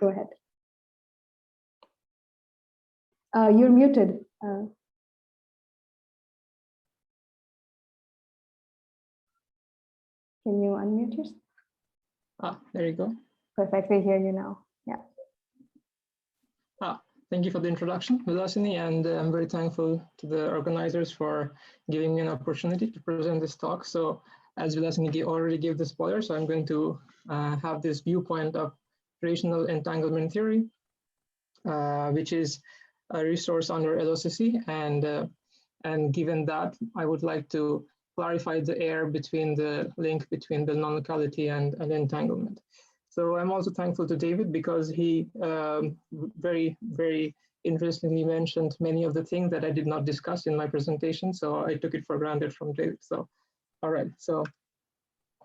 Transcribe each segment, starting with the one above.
go ahead. You're muted. Can you unmute yourself? There you go. Perfect, we hear you now. Yeah. Thank you for the introduction, Vilasini, and I'm very thankful to the organizers for giving me an opportunity to present this talk. So as Vilasini already gave the spoiler, so I'm going to have this viewpoint of relational entanglement theory, which is a resource under LOCC. And given that, I would like to clarify the air between the link between the non-locality and entanglement. So I'm also thankful to David because he very, very interestingly mentioned many of the things that I did not discuss in my presentation. So I took it for granted from David. So, all right. So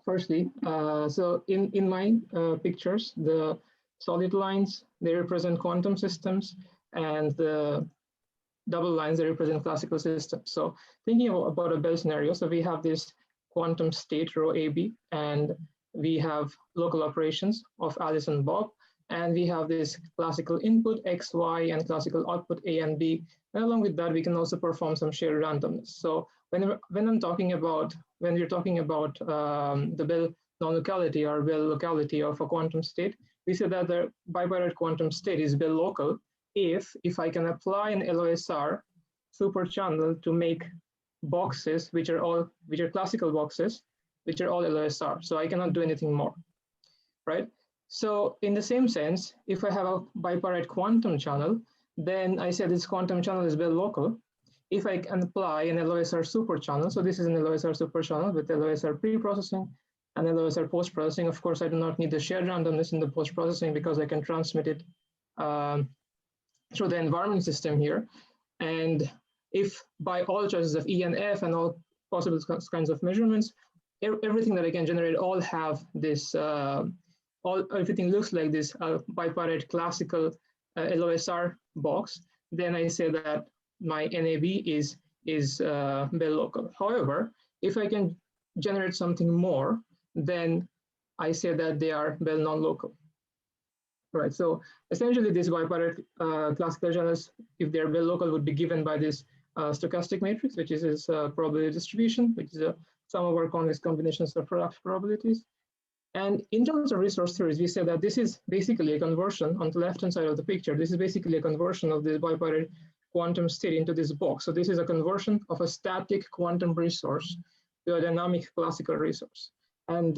firstly, so in my pictures, the solid lines, they represent quantum systems, and the double lines, they represent classical systems. So thinking about a Bell scenario, so we have this quantum state rho AB, and we have local operations of Alice and Bob, and we have this classical input X, Y, and classical output A and B. And along with that, we can also perform some shared randomness. So when we're talking about the Bell non-locality or Bell locality of a quantum state, we say that the bipolar quantum state is Bell local if I can apply an LOSR superchannel to make boxes which are classical boxes, which are all LOSR. So I cannot do anything more, right? So in the same sense, if I have a bipartite quantum channel, then I say this quantum channel is Bell local. If I can apply an LOSR superchannel, so this is an LOSR superchannel with LOSR pre-processing and LOSR post-processing. Of course, I do not need the shared randomness in the post-processing because I can transmit it through the environment system here. And if by all choices of E and F and all possible kinds of measurements, everything that I can generate all have this, everything looks like this bipartite classical LOSR box, then I say that my NAB is Bell local. However, if I can generate something more, then I say that they are Bell non-local. Right, so essentially these bipartite classical channels, if they're Bell local, would be given by this stochastic matrix, which is this probability distribution, which is a sum over convex combinations of product probabilities. And in terms of resource theories, we say that this is basically a conversion on the left-hand side of the picture. This is basically a conversion of this bipartite quantum state into this box. So this is a conversion of a static quantum resource to a dynamic classical resource. And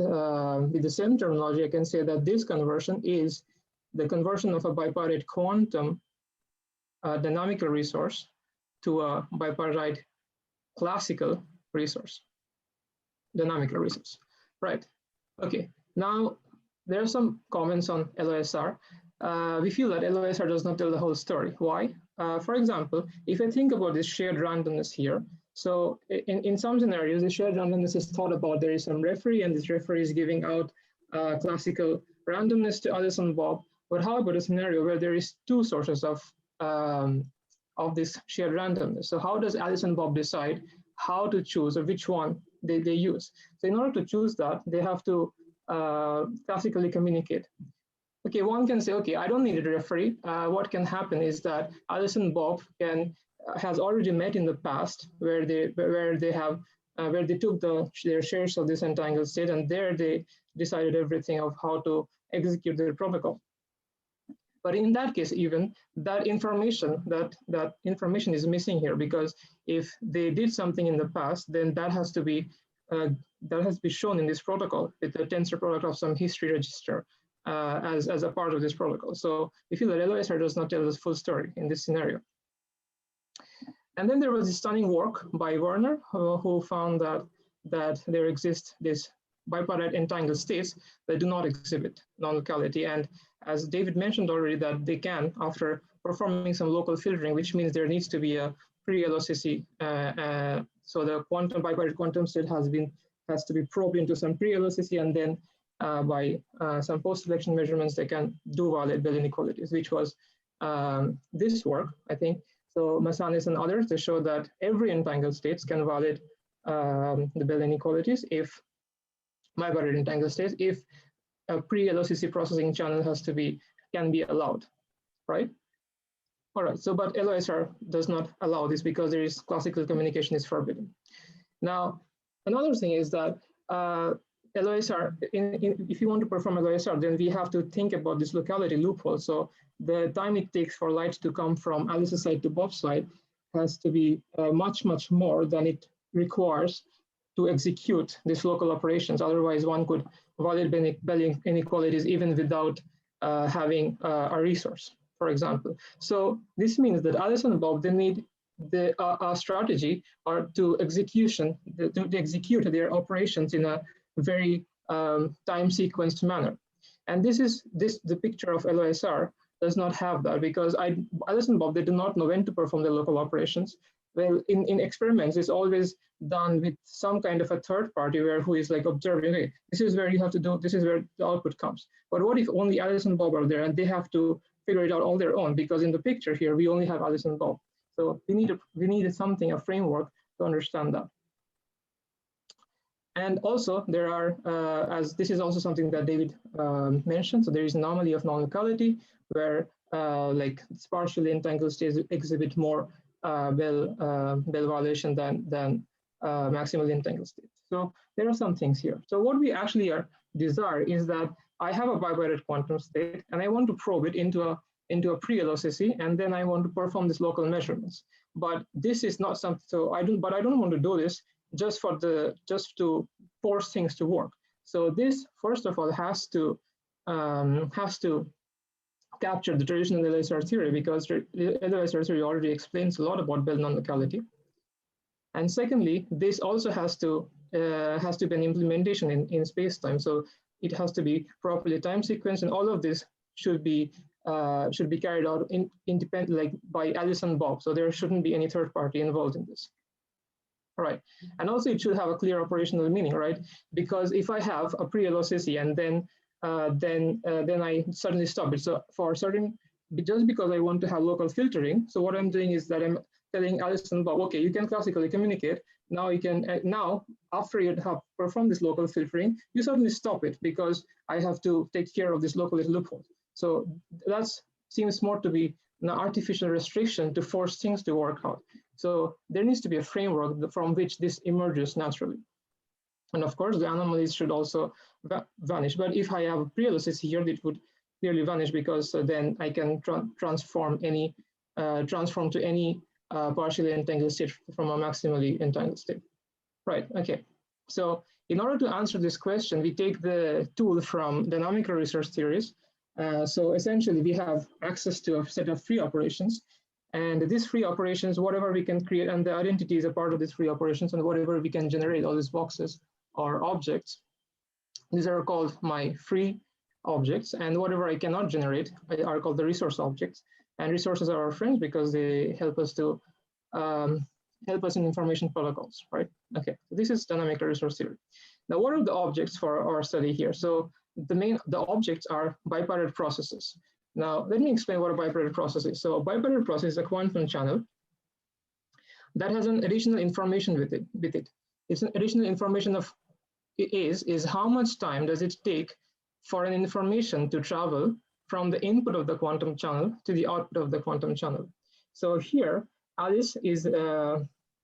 with the same terminology, I can say that this conversion is the conversion of a bipartite quantum dynamical resource to a bipartite classical resource, dynamical resource. Right. Okay. Now, there are some comments on LOSR. We feel that LOSR does not tell the whole story. Why? For example, if I think about this shared randomness here, so in some scenarios, the shared randomness is thought about. There is some referee, and this referee is giving out classical randomness to Alice and Bob. But how about a scenario where there is two sources of this shared randomness? So how does Alice and Bob decide how to choose or which one they use? So in order to choose that, they have to classically communicate. Okay, one can say, okay, I don't need a referee. What can happen is that Alice and Bob has already met in the past where they took their shares of this entangled state, and there they decided everything of how to execute their protocol. But in that case, even that information is missing here, because if they did something in the past, then that has to be shown in this protocol with the tensor product of some history register as a part of this protocol. So we feel that LOSR does not tell the full story in this scenario. And then there was this stunning work by Werner, who found that there exist these bipartite entangled states that do not exhibit non-locality. And as David mentioned already, that they can, after performing some local filtering, which means there needs to be a pre-LOCC. So the bipartite quantum state has to be probed into some pre-LOCC, and then by some post-selection measurements, they can do valid Bell inequalities, which was this work, I think. So Massanis and others, they show that every entangled states can valid the Bell inequalities if bipartite entangled states, if a pre-LOCC processing channel has to be can be allowed, right? All right, so but LOSR does not allow this because there is classical communication is forbidden. Now, another thing is that LOSR, if you want to perform LOSR, then we have to think about this locality loophole. So the time it takes for light to come from Alice's side to Bob's side has to be much, much more than it requires to execute these local operations. Otherwise, one could violate Bell inequalities even without having a resource, for example. So this means that Alice and Bob, they need a strategy or to execute their operations in a very time sequenced manner. And the picture of LOSR does not have that because Alice and Bob, they do not know when to perform the local operations. Well, in experiments, it's always done with some kind of a third party who is like observing, hey, this is where you have to do, this is where the output comes. But what if only Alice and Bob are there and they have to figure it out on their own? Because in the picture here, we only have Alice and Bob. So we needed something, a framework to understand that. And also there are, as this is also something that David mentioned, so there is anomaly of non-locality where like partially entangled states exhibit more Bell violation than maximally entangled states. So there are some things here. So what we actually desire is that I have a bipolar quantum state and I want to probe it into a pre-LOCC, and then I want to perform these local measurements. But this is not something, so I don't want to do this just to force things to work. So this, first of all, has to capture the traditional LOSR theory, because LOSR theory already explains a lot about Bell non-locality. And secondly, this also has to be an implementation in space-time. So it has to be properly time sequenced, and all of this should be carried out independently, like by Alice and Bob. So there shouldn't be any third party involved in this. All right, and also it should have a clear operational meaning, right? Because if I have a pre-LOCC and then I suddenly stop it. So for certain, just because I want to have local filtering, so what I'm doing is that I'm telling Alice and Bob, okay, you can classically communicate. Now you can, now after you have performed this local filtering, you suddenly stop it because I have to take care of this local loophole. So that seems more to be an artificial restriction to force things to work out. So there needs to be a framework from which this emerges naturally. And of course, the anomalies should also vanish. But if I have a pre-LOCC here, it would clearly vanish, because then I can transform to any partially entangled state from a maximally entangled state. Right, okay. So in order to answer this question, we take the tool from dynamical research theories. So essentially, we have access to a set of free operations. And these free operations, whatever we can create, and the identity is a part of these free operations, and whatever we can generate, all these boxes or objects, these are called my free objects. And whatever I cannot generate are called the resource objects. And resources are our friends because they help us to help us in information protocols, right? Okay, so this is dynamical resource theory. Now, what are the objects for our study here? So the objects are bipolar processes. Now, let me explain what a bipolar process is. So a bipolar process is a quantum channel that has an additional information with it. It's an additional information of is how much time does it take for an information to travel from the input of the quantum channel to the output of the quantum channel. So here, Alice is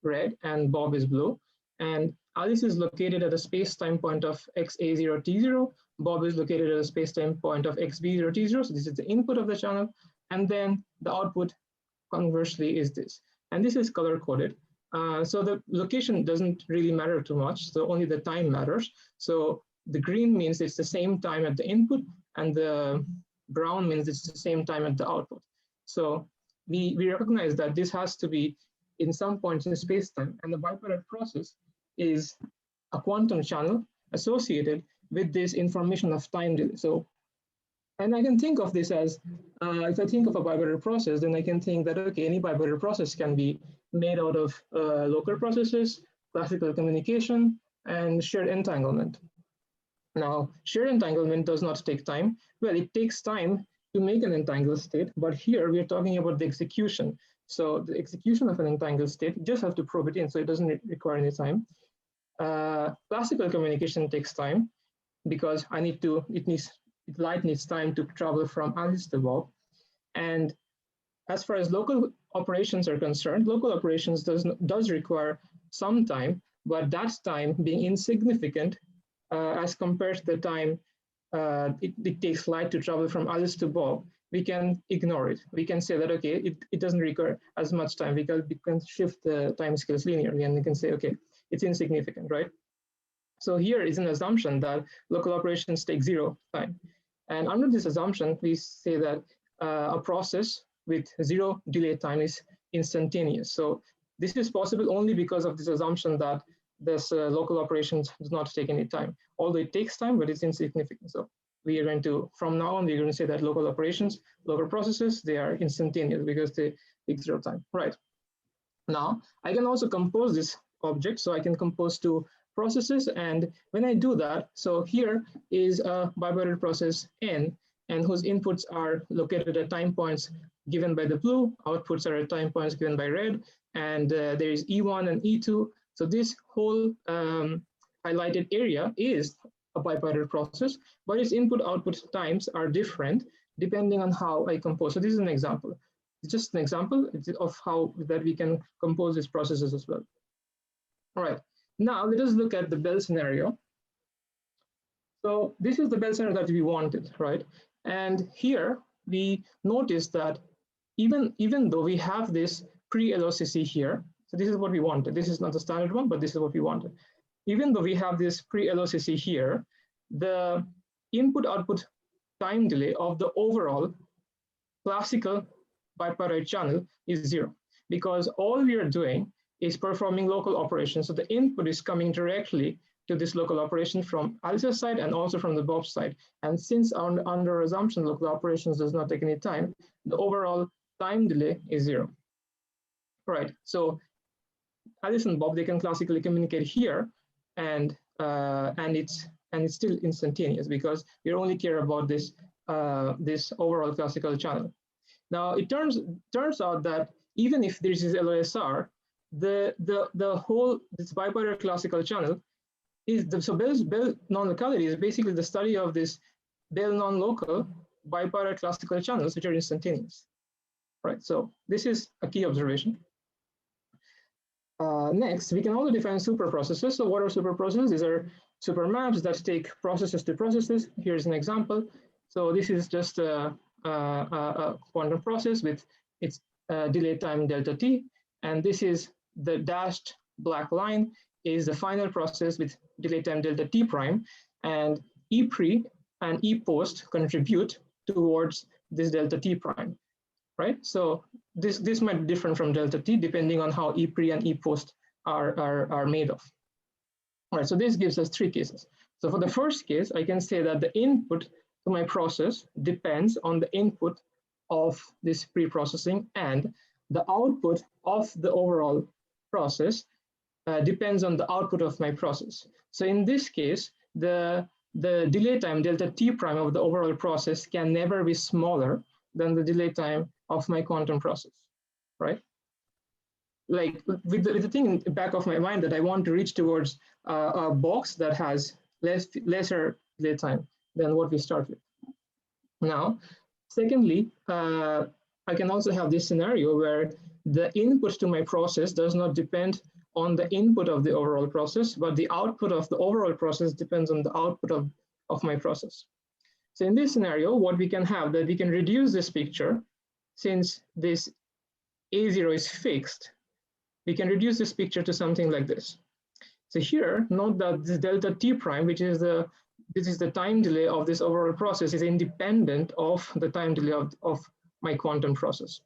red and Bob is blue. And Alice is located at a space-time point of xa0, t0. Bob is located at a space-time point of xb0, t0. So this is the input of the channel. And then the output, conversely, is this. And this is color-coded. So the location doesn't really matter too much. So only the time matters. So the green means it's the same time at the input, and the brown means it's the same time at the output. So we recognize that this has to be in some points in space-time, and the bipolar process is a quantum channel associated with this information of time delay. So, and I can think of this as, if I think of a bipolar process, then I can think that, okay, any bipolar process can be made out of local processes, classical communication, and shared entanglement. Now, shared entanglement does not take time. Well, it takes time to make an entangled state, but here we're talking about the execution. So the execution of an entangled state, you just have to probe it in, so it doesn't require any time. Classical communication takes time because it needs light needs time to travel from Alice to Bob. And as far as local operations are concerned, local operations does require some time, but that time being insignificant as compared to the time it takes light to travel from Alice to Bob, we can ignore it. We can say that, okay, it doesn't require as much time. We can shift the time scales linearly, and we can say, okay, it's insignificant, right? So here is an assumption that local operations take 0 time. And under this assumption, we say that a process with 0 delay time is instantaneous. So this is possible only because of this assumption that this local operations does not take any time, although it takes time, but it's insignificant. So we are going to, from now on, we're going to say that local operations, local processes, they are instantaneous because they take 0 time, right? Now, I can also compose this object. So I can compose 2 processes. And when I do that, so here is a bipolar process N, and whose inputs are located at time points given by the blue, outputs are at time points given by red, and there is E1 and E2. So this whole highlighted area is a bipolar process, but its input-output times are different depending on how I compose. So this is an example. It's just an example of how that we can compose these processes as well. All right, now let us look at the Bell scenario. So this is the Bell scenario that we wanted, right? And here we notice that even though we have this pre-LOCC here, so this is what we wanted. This is not the standard one, but this is what we wanted. Even though we have this pre-LOCC here, the input-output time delay of the overall classical bipolar channel is 0, because all we are doing is performing local operations. So the input is coming directly to this local operation from Alice's side and also from the Bob side. And since under assumption local operations does not take any time, the overall time delay is 0. All right, so Alice and Bob, they can classically communicate here, and it's still instantaneous because we only care about this this overall classical channel. Now it turns out that even if this is LOSR, the whole this bipolar classical channel is so Bell non-locality is basically the study of this Bell non-local bipolar classical channels which are instantaneous, right? So this is a key observation. Next, we can also define super processes. So what are super processes? These are super maps that take processes to processes. Here's an example. So this is just a quantum process with its delay time delta t, and this is the dashed black line is the final process with delay time delta t prime, and E pre and E post contribute towards this delta t prime, right? So this might be different from delta t depending on how E pre and E post are made of. All right, so this gives us 3 cases. So for the first case, I can say that the input to my process depends on the input of this pre-processing, and the output of the overall process depends on the output of my process. So in this case, the delay time delta t prime of the overall process can never be smaller than the delay time of my quantum process, right? Like with the thing in the back of my mind that I want to reach towards a box that has lesser delay time than what we start with. Now, secondly, I can also have this scenario where the input to my process does not depend on the input of the overall process, but the output of the overall process depends on the output of my process. So in this scenario, what we can have that we can reduce this picture, since this A0 is fixed, we can reduce this picture to something like this. So here, note that this delta t prime, which is the time delay of this overall process, is independent of the time delay of my quantum process.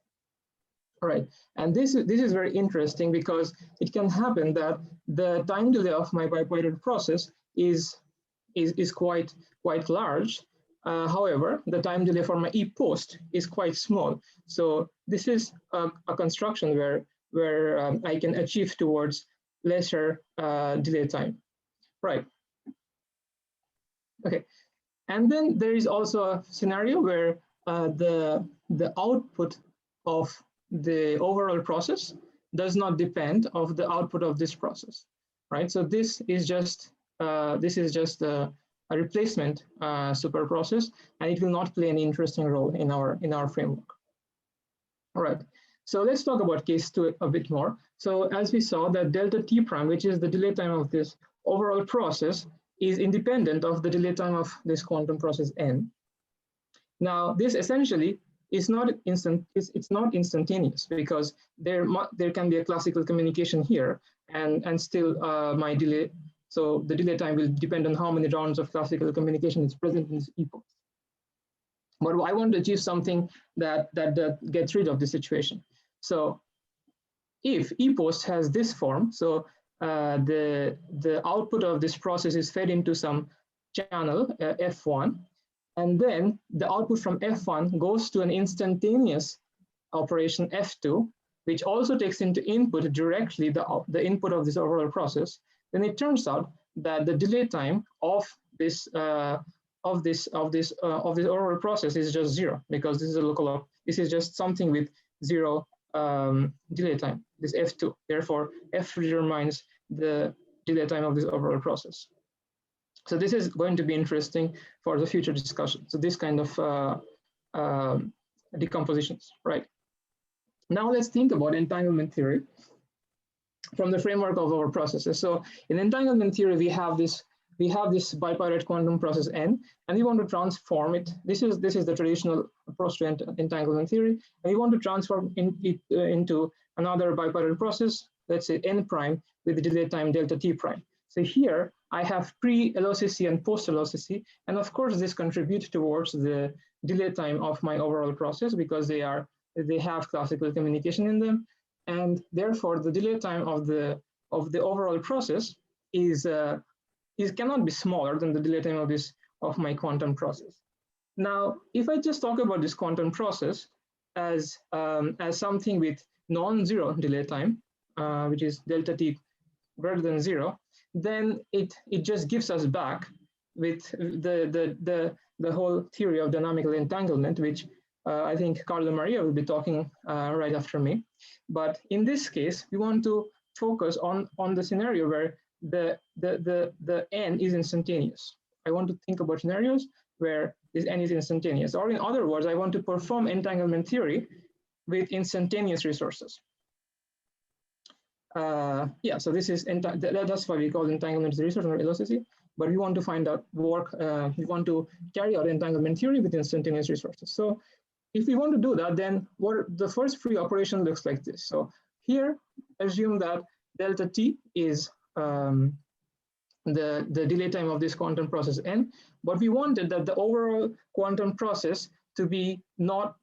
All right, and this is very interesting because it can happen that the time delay of my bipolar process is quite large. However, the time delay for my E post is quite small. So this is a construction where I can achieve towards lesser delay time, right? Okay, and then there is also a scenario where the output of the overall process does not depend of the output of this process, right? So this is just a replacement super process, and it will not play any interesting role in our framework. All right, so let's talk about case 2 a bit more. So as we saw, that delta t prime, which is the delay time of this overall process, is independent of the delay time of this quantum process n. Now, this essentially is not it's not instantaneous, because there can be a classical communication here, and still my delay. So the delay time will depend on how many rounds of classical communication is present in this epoch. But I want to achieve something that gets rid of the situation. So if epost has this form, so the output of this process is fed into some channel F1, and then the output from F1 goes to an instantaneous operation F2, which also takes into input directly the input of this overall process. Then it turns out that the delay time of this overall process is just 0, because this is a local. This is just something with 0 delay time. This F2. Therefore, F determines the delay time of this overall process. So this is going to be interesting for the future discussion. So this kind of decompositions, right? Now let's think about entanglement theory from the framework of our processes. So in entanglement theory, we have this bipolar quantum process n, and we want to transform it. This is the traditional approach to entanglement theory, and we want to transform it into another bipolar process, let's say n prime, with the delay time delta t prime. So here I have pre-LOCC and post-LOCC, and of course this contributes towards the delay time of my overall process, because they have classical communication in them, and therefore the delay time of the overall process cannot be smaller than the delay time of my quantum process. Now, if I just talk about this quantum process as something with non-zero delay time, which is delta t greater than 0, then it just gives us back with the whole theory of dynamical entanglement, which I think Carlo Maria will be talking right after me. But in this case, we want to focus on the scenario where the n is instantaneous. I want to think about scenarios where this n is instantaneous, or in other words, I want to perform entanglement theory with instantaneous resources. Yeah, so this is that's why we call entanglement research or LOCC. But we want to find out we want to carry out entanglement theory with instantaneous resources. So if we want to do that, then the first free operation looks like this. So here, assume that delta t is the delay time of this quantum process n, but we wanted that the overall quantum process to be not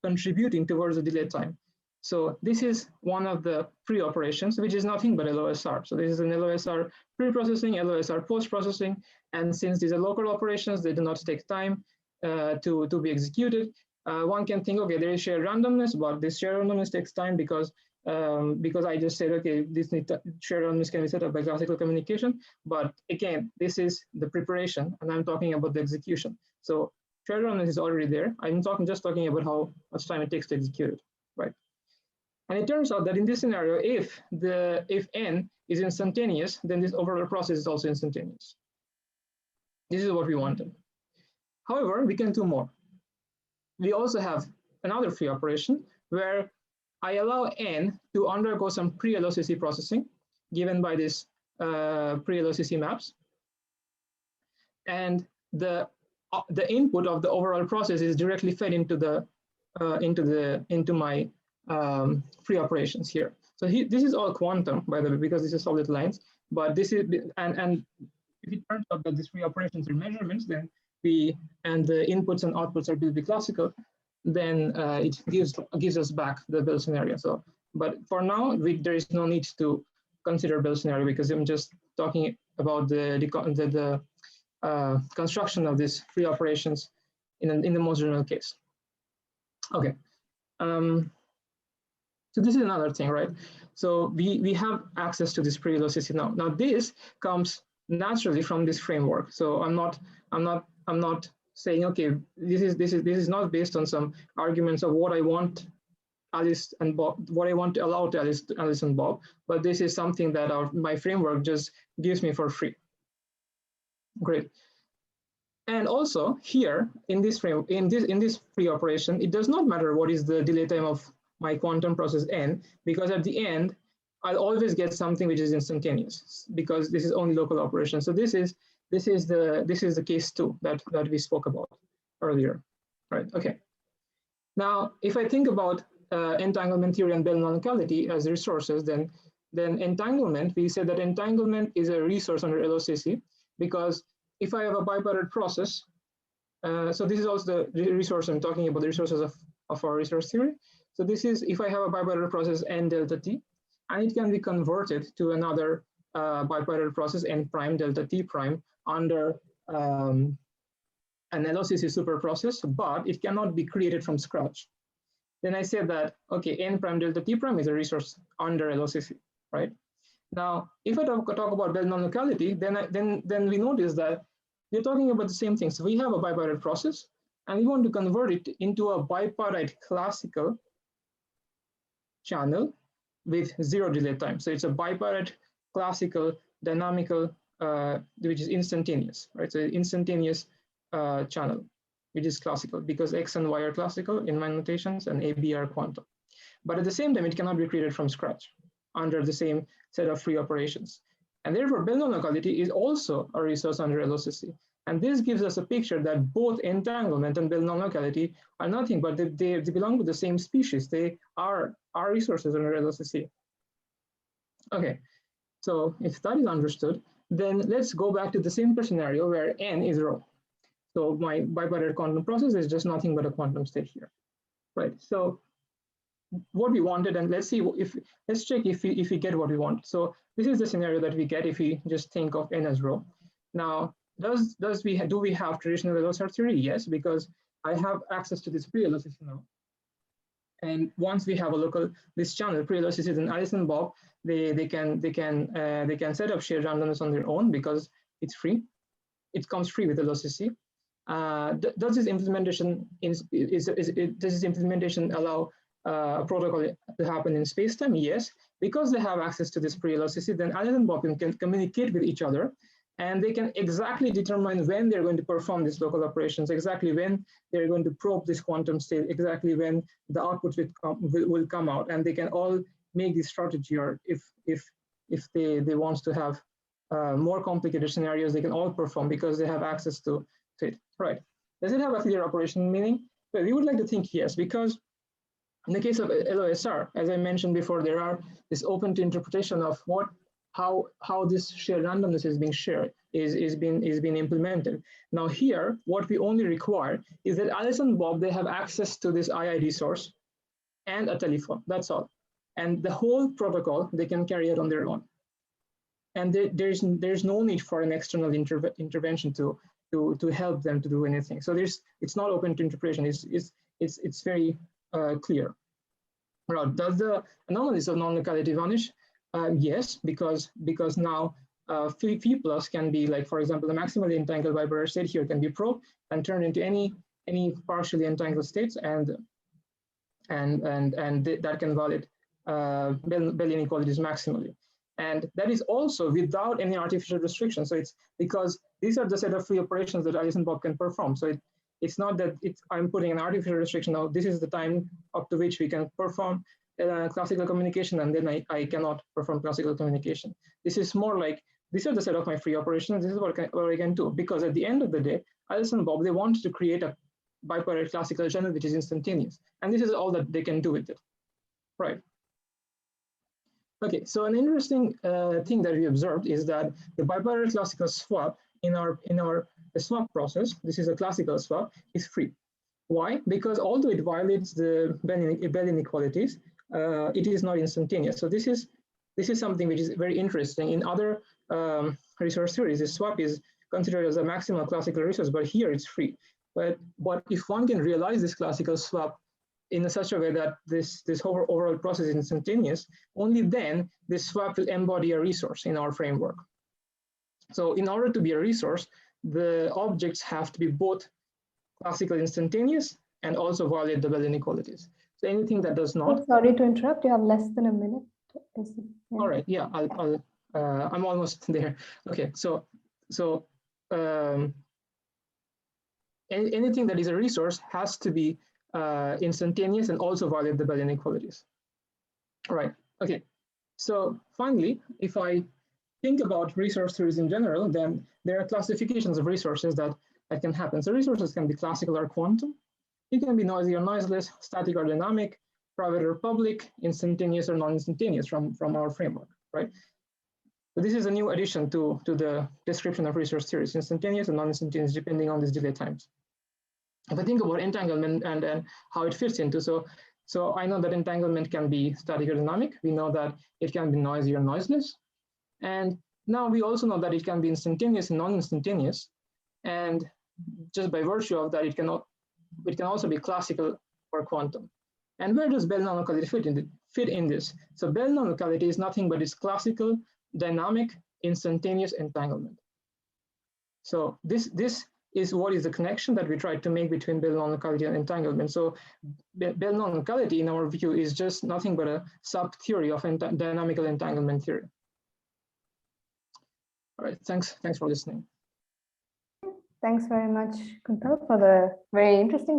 contributing towards the delay time. So this is one of the pre-operations, which is nothing but LOSR. So this is an LOSR pre-processing, LOSR post-processing, and since these are local operations, they do not take time to be executed. One can think, okay, there is shared randomness, but this shared randomness takes time because I just said, okay, this shared randomness can be set up by classical communication. But again, this is the preparation, and I'm talking about the execution. So shared randomness is already there. I'm just talking about how much time it takes to execute it, right? And it turns out that in this scenario, if n is instantaneous, then this overall process is also instantaneous. This is what we wanted. However, we can do more. We also have another free operation where I allow n to undergo some pre-LOCC processing given by this pre-LOCC maps, and the input of the overall process is directly fed into my free operations here. So this is all quantum, by the way, because this is solid lines. But this is and if it turns out that these free operations are measurements, then the inputs and outputs are will be classical, then it gives us back the Bell scenario. So, but for now, there is no need to consider Bell scenario because I'm just talking about the construction of these free operations in the most general case. Okay. So this is another thing, right? So we have access to this pre-LOCC now. Now this comes naturally from this framework. So I'm not saying, okay, this is not based on some arguments of what I want Alice and Bob, what I want to allow to Alice and Bob, but this is something that my framework just gives me for free. Great. And also here in this frame, in this free operation, it does not matter what is the delay time of my quantum process n, because at the end, I'll always get something which is instantaneous, because this is only local operation. So this is the case 2 that we spoke about earlier, right? Okay. Now, if I think about entanglement theory and Bell non-locality as resources, then entanglement, we said that entanglement is a resource under LOCC, because if I have a bipartite process, so this is also the resource I'm talking about, the resources of our resource theory. So this is if I have a bipartite process n delta t, and it can be converted to another bipartite process n prime delta t prime under an LOCC super process, but it cannot be created from scratch. Then I said that, okay, n prime delta t prime is a resource under LOCC, right? Now, if I talk about Bell non-locality, then we notice that we're talking about the same thing. So we have a bipartite process, and we want to convert it into a bipartite classical channel with 0 delay time. So it's a bipartite classical dynamical, which is instantaneous, right? So instantaneous channel, which is classical, because X and Y are classical in my notations and AB are quantum. But at the same time, it cannot be created from scratch under the same set of free operations. And therefore, Bell non-locality is also a resource under LOCC. And this gives us a picture that both entanglement and Bell non-locality are nothing but they belong to the same species. They are resources under LOCC. Okay, so if that is understood, then let's go back to the simple scenario where n is rho. So my bipartite quantum process is just nothing but a quantum state here, right? So what we wanted, and let's see let's check if we get what we want. So this is the scenario that we get if we just think of n as rho. Now, do we have traditional LOCC theory? Yes, because I have access to this pre-LOCC now. And once we have this channel pre-LOCC, then Alice and Bob they can set up shared randomness on their own because it's free. It comes free with LOCC. Does this implementation allow a protocol to happen in space-time? Yes, because they have access to this pre-LOCC, then Alice and Bob can communicate with each other, and they can exactly determine when they're going to perform these local operations, exactly when they're going to probe this quantum state, exactly when the output will come out, and they can all make this strategy, or if they want to have more complicated scenarios, they can all perform because they have access to it, right? Does it have a clear operation meaning? Well, we would like to think yes, because in the case of LOSR, as I mentioned before, there are this open to interpretation of how this shared randomness is being shared, is being implemented. Now here, what we only require is that Alice and Bob, they have access to this IID source and a telephone, that's all. And the whole protocol, they can carry it on their own. And there's no need for an external intervention to help them to do anything. So it's not open to interpretation, it's very clear. Now, does the anomalies of non-locality vanish? Yes, because now phi plus can be, like, for example, the maximally entangled bipolar state here can be probed and turned into any partially entangled states, and that can violate Bell inequalities maximally. And that is also without any artificial restriction. So it's because these are the set of free operations that Alice and Bob can perform. So it's not that I'm putting an artificial restriction. Now, this is the time up to which we can perform classical communication, and then I cannot perform classical communication. This is more like, these are the set of my free operations. This is what I can do. Because at the end of the day, Alice and Bob, they want to create a bipartite classical channel which is instantaneous. And this is all that they can do with it, right? Okay, so an interesting thing that we observed is that the bipartite classical swap in our swap process, this is a classical swap, is free. Why? Because although it violates the Bell inequalities, it is not instantaneous. So this is something which is very interesting. In other resource theories, this swap is considered as a maximal classical resource, but here it's free. But if one can realize this classical swap in such a way that this whole overall process is instantaneous, only then this swap will embody a resource in our framework. So in order to be a resource, the objects have to be both classical instantaneous and also violate the Bell inequalities. So anything that does not. Oh, sorry to interrupt. You have less than a minute. Yeah. All right. Yeah, I'm almost there. Okay. So anything that is a resource has to be instantaneous and also violate the Bell inequalities. All right, okay. So finally, if I think about resource theories in general, then there are classifications of resources that can happen. So resources can be classical or quantum. It can be noisy or noiseless, static or dynamic, private or public, instantaneous or non-instantaneous from our framework, right? So this is a new addition to the description of resource theories, instantaneous and non-instantaneous, depending on these delay times. If I think about entanglement and how it fits into, so I know that entanglement can be static or dynamic. We know that it can be noisy or noiseless. And now we also know that it can be instantaneous and non-instantaneous. And just by virtue of that, it can also be classical or quantum. And where does Bell nonlocality fit in this? So Bell nonlocality is nothing but it's classical, dynamic, instantaneous entanglement. So this is what is the connection that we try to make between Bell nonlocality and entanglement. So Bell nonlocality, in our view, is just nothing but a sub-theory of dynamical entanglement theory. All right, thanks for listening. Thanks very much, Kuntal, for the very interesting